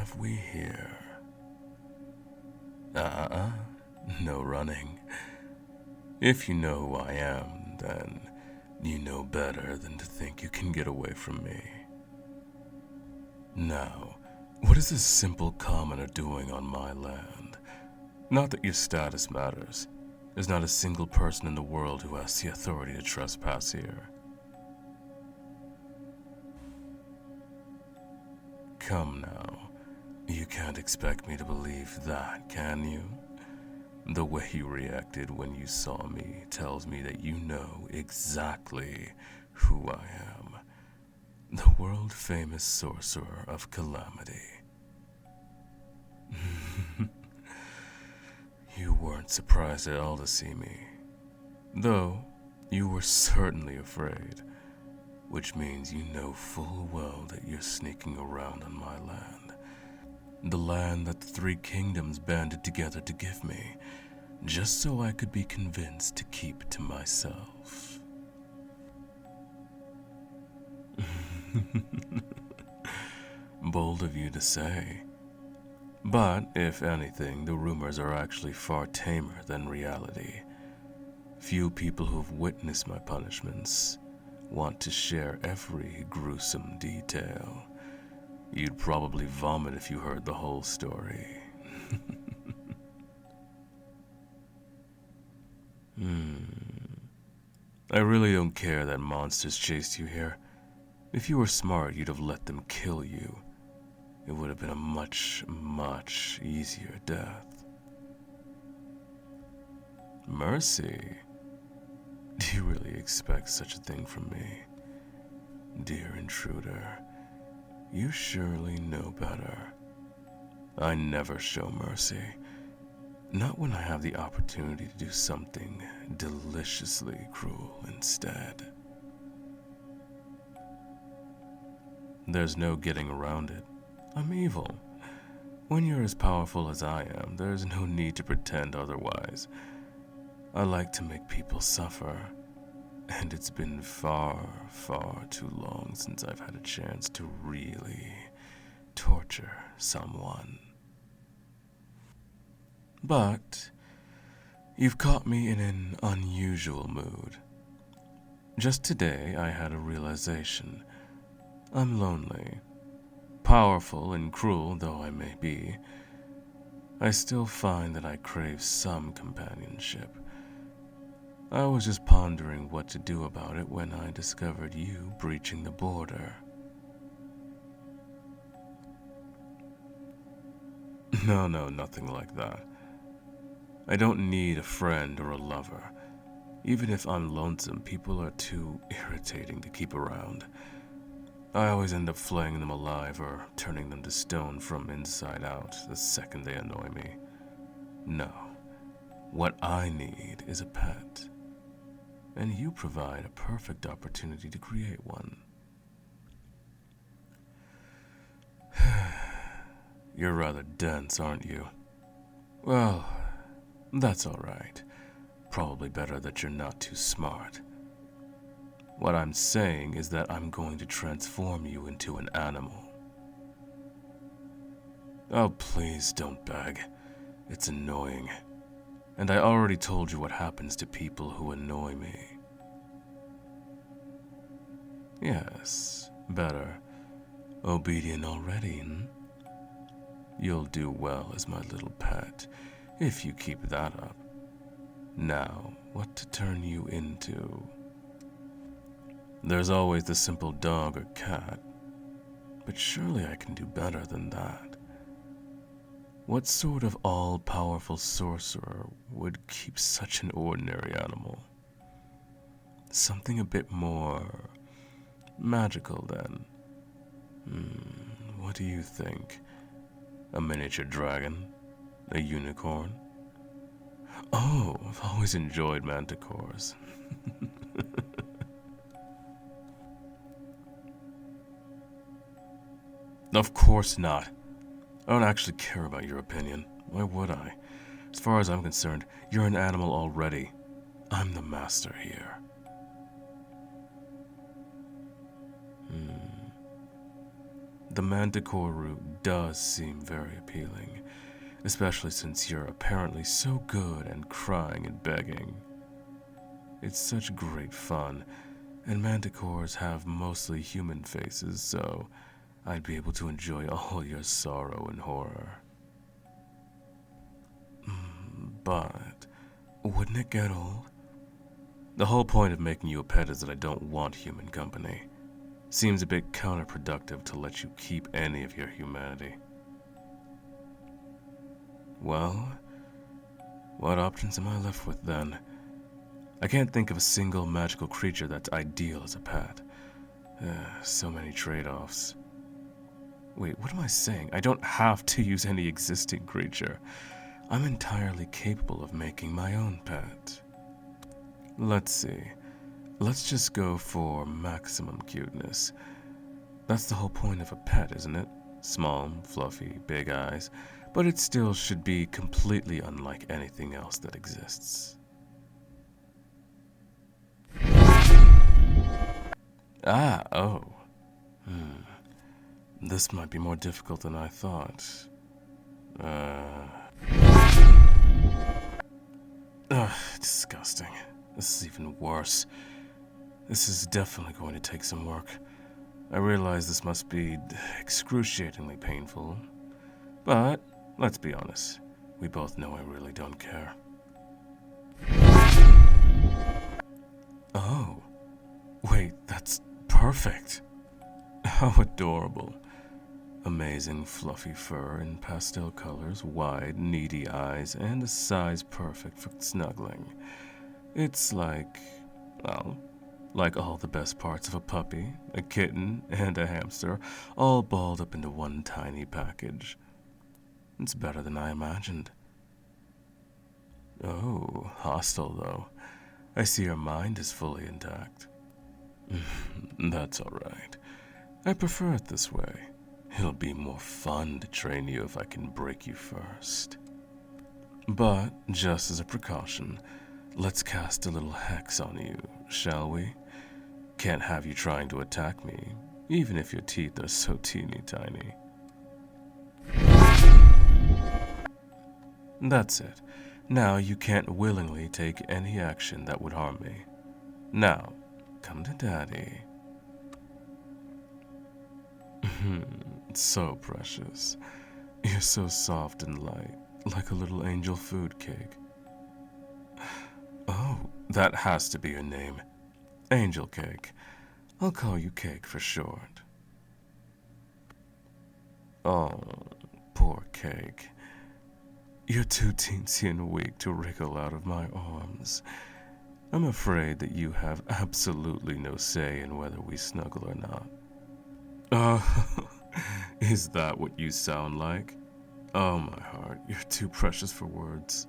have we here? No running. If you know who I am, then you know better than to think you can get away from me. Now, what is this simple commoner doing on my land? Not that your status matters. There's not a single person in the world who has the authority to trespass here. Come now, you can't expect me to believe that, can you? The way you reacted when you saw me tells me that you know exactly who I am. The world-famous Sorcerer of Calamity. You weren't surprised at all to see me, though you were certainly afraid, which means you know full well that you're sneaking around on my land. The land that the three kingdoms banded together to give me, just so I could be convinced to keep to myself. Bold of you to say. But, if anything, the rumors are actually far tamer than reality. Few people who've witnessed my punishments want to share every gruesome detail. You'd probably vomit if you heard the whole story. I really don't care that monsters chased you here. If you were smart, you'd have let them kill you. It would have been a much, much easier death. Mercy? Do you really expect such a thing from me? Dear intruder, you surely know better. I never show mercy. Not when I have the opportunity to do something deliciously cruel instead. There's no getting around it. I'm evil. When you're as powerful as I am, there's no need to pretend otherwise. I like to make people suffer, and it's been far, far too long since I've had a chance to really torture someone. But you've caught me in an unusual mood. Just today, I had a realization. I'm lonely. Powerful and cruel though I may be, I still find that I crave some companionship. I was just pondering what to do about it when I discovered you breaching the border. No, nothing like that. I don't need a friend or a lover. Even if I'm lonesome, people are too irritating to keep around. I always end up flaying them alive or turning them to stone from inside out the second they annoy me. No. What I need is a pet. And you provide a perfect opportunity to create one. You're rather dense, aren't you? Well, that's all right. Probably better that you're not too smart. What I'm saying is that I'm going to transform you into an animal. Oh, please don't beg. It's annoying. And I already told you what happens to people who annoy me. Yes, better. Obedient already, You'll do well as my little pet, if you keep that up. Now, what to turn you into? There's always the simple dog or cat, but surely I can do better than that. What sort of all-powerful sorcerer would keep such an ordinary animal? Something a bit more magical, then. What do you think? A miniature dragon? A unicorn? Oh, I've always enjoyed manticores. Of course not. I don't actually care about your opinion. Why would I? As far as I'm concerned, you're an animal already. I'm the master here. the manticore root does seem very appealing, especially since you're apparently so good and crying and begging. It's such great fun, and manticores have mostly human faces, so I'd be able to enjoy all your sorrow and horror. But wouldn't it get old? The whole point of making you a pet is that I don't want human company. Seems a bit counterproductive to let you keep any of your humanity. Well, what options am I left with then? I can't think of a single magical creature that's ideal as a pet. So many trade-offs. Wait, what am I saying? I don't have to use any existing creature. I'm entirely capable of making my own pet. Let's see. Let's just go for maximum cuteness. That's the whole point of a pet, isn't it? Small, fluffy, big eyes, but it still should be completely unlike anything else that exists. Oh. This might be more difficult than I thought. Disgusting. This is even worse. This is definitely going to take some work. I realize this must be excruciatingly painful, but let's be honest. We both know I really don't care. Oh, wait, that's perfect. How adorable. Amazing fluffy fur in pastel colors, wide, needy eyes, and a size perfect for snuggling. It's like, well, like all the best parts of a puppy, a kitten, and a hamster, all balled up into one tiny package. It's better than I imagined. Oh, hostile though. I see your mind is fully intact. That's alright. I prefer it this way. It'll be more fun to train you if I can break you first. But, just as a precaution, let's cast a little hex on you, shall we? Can't have you trying to attack me, even if your teeth are so teeny tiny. That's it. Now you can't willingly take any action that would harm me. Now, come to Daddy. So precious. You're so soft and light, like a little angel food cake. Oh, that has to be your name. Angel Cake. I'll call you Cake for short. Oh, poor Cake. You're too teensy and weak to wriggle out of my arms. I'm afraid that you have absolutely no say in whether we snuggle or not. Is that what you sound like? Oh, my heart, you're too precious for words.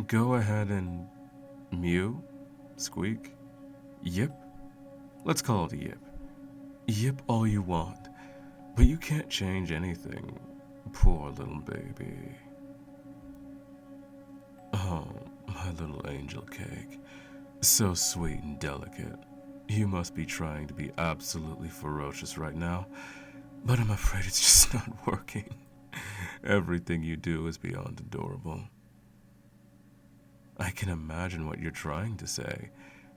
Go ahead and mew, squeak, yip. Let's call it a yip. Yip all you want, but you can't change anything. Poor little baby. Oh, my little angel Cake. So sweet and delicate. You must be trying to be absolutely ferocious right now, but I'm afraid it's just not working. Everything you do is beyond adorable. I can imagine what you're trying to say.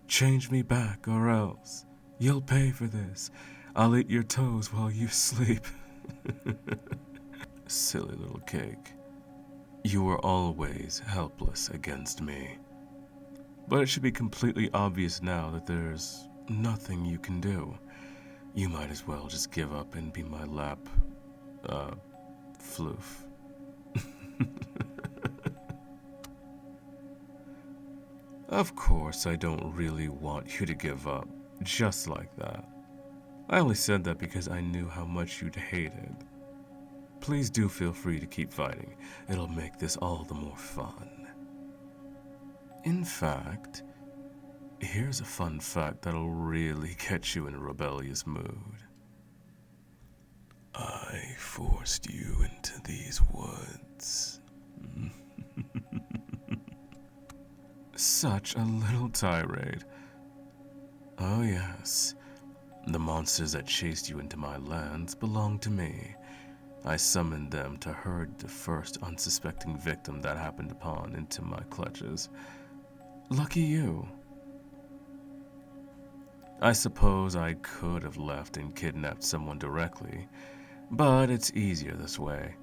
Change me back or else. You'll pay for this. I'll eat your toes while you sleep. Silly little Cake. You were always helpless against me. But it should be completely obvious now that there's nothing you can do. You might as well just give up and be my lap, floof. Of course, I don't really want you to give up, just like that. I only said that because I knew how much you'd hate it. Please do feel free to keep fighting. It'll make this all the more fun. In fact, here's a fun fact that'll really get you in a rebellious mood. I forced you into these woods. Such a little tirade. Oh yes, The monsters that chased you into my lands belong to me. I summoned them to herd the first unsuspecting victim that happened upon into my clutches. Lucky you. I suppose I could have left and kidnapped someone directly, but it's easier this way.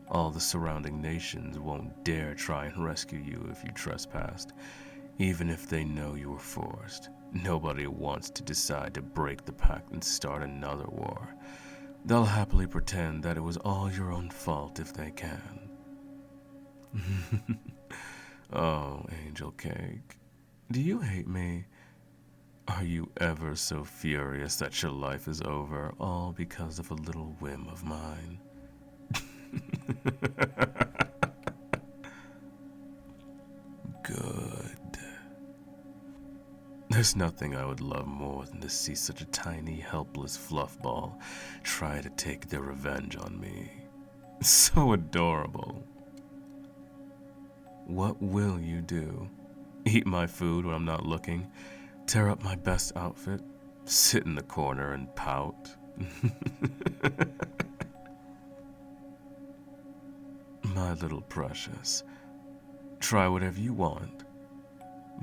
All the surrounding nations won't dare try and rescue you if you trespassed, even if they know you were forced. Nobody wants to decide to break the pact and start another war. They'll happily pretend that it was all your own fault if they can. Oh, Angel Cake, do you hate me? Are you ever so furious that your life is over, all because of a little whim of mine? Good. There's nothing I would love more than to see such a tiny, helpless fluff ball try to take their revenge on me. So adorable. What will you do? Eat my food when I'm not looking? Tear up my best outfit? Sit in the corner and pout? My little precious, try whatever you want.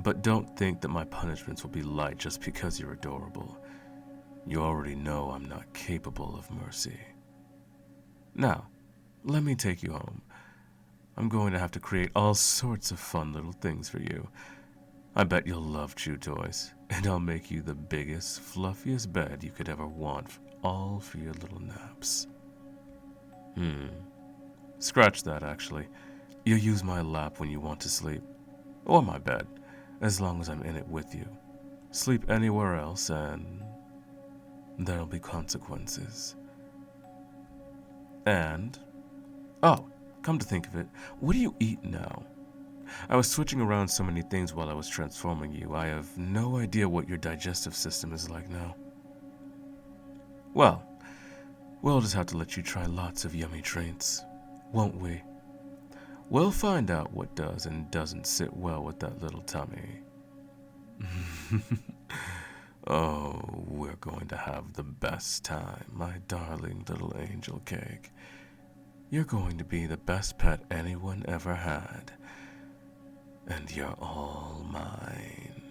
But don't think that my punishments will be light just because you're adorable. You already know I'm not capable of mercy. Now, let me take you home. I'm going to have to create all sorts of fun little things for you. I bet you'll love chew toys, and I'll make you the biggest, fluffiest bed you could ever want, all for your little naps. Scratch that, actually. You'll use my lap when you want to sleep, or my bed, as long as I'm in it with you. Sleep anywhere else, and there'll be consequences. And, oh, come to think of it, what do you eat now? I was switching around so many things while I was transforming you, I have no idea what your digestive system is like now. Well, we'll just have to let you try lots of yummy treats, won't we? We'll find out what does and doesn't sit well with that little tummy. Oh, we're going to have the best time, my darling little angel cake. You're going to be the best pet anyone ever had. And you're all mine.